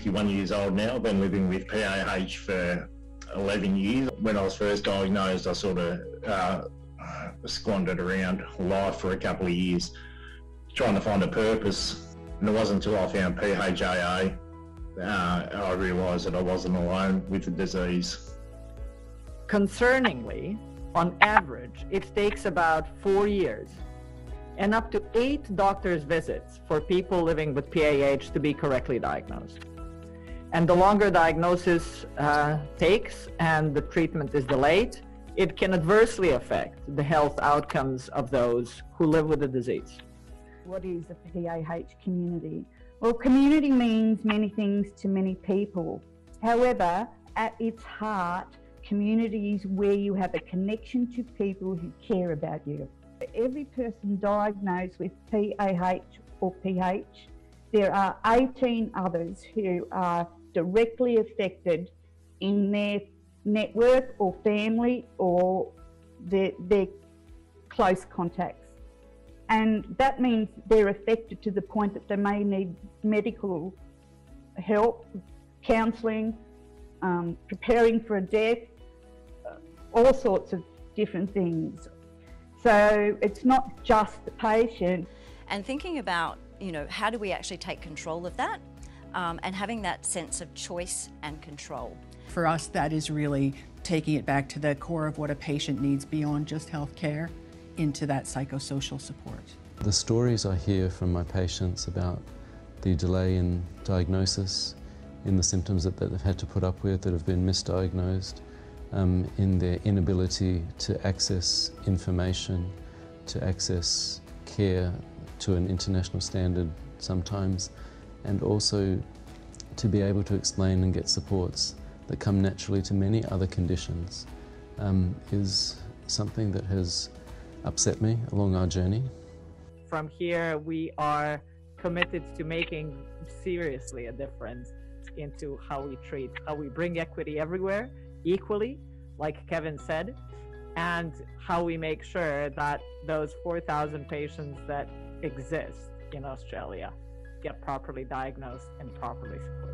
51 years old now. I've been living with PAH for 11 years. When I was first diagnosed, I sort of squandered around life for a couple of years, trying to find a purpose. And it wasn't until I found PHAA I realised that I wasn't alone with the disease. Concerningly, on average, it takes about 4 years and up to 8 doctor's visits for people living with PAH to be correctly diagnosed. And the longer diagnosis takes and the treatment is delayed, it can adversely affect the health outcomes of those who live with the disease. What is a PAH community? Well, community means many things to many people. However, at its heart, community is where you have a connection to people who care about you. For every person diagnosed with PAH or PH, there are 18 others who are directly affected in their network or family or their close contacts. And that means they're affected to the point that they may need medical help, counselling, preparing for a death, all sorts of different things. So it's not just the patient. And thinking about, how do we actually take control of that and having that sense of choice and control. For us, that is really taking it back to the core of what a patient needs beyond just health care into that psychosocial support. The stories I hear from my patients about the delay in diagnosis, in the symptoms that they've had to put up with, that have been misdiagnosed, in their inability to access information, to access care to an international standard sometimes, and also to be able to explain and get supports that come naturally to many other conditions, is something that has upset me along our journey. From here, we are committed to making seriously a difference into how we treat, how we bring equity everywhere, equally, like Kevin said, and how we make sure that those 4,000 patients that exist in Australia get properly diagnosed and properly supported.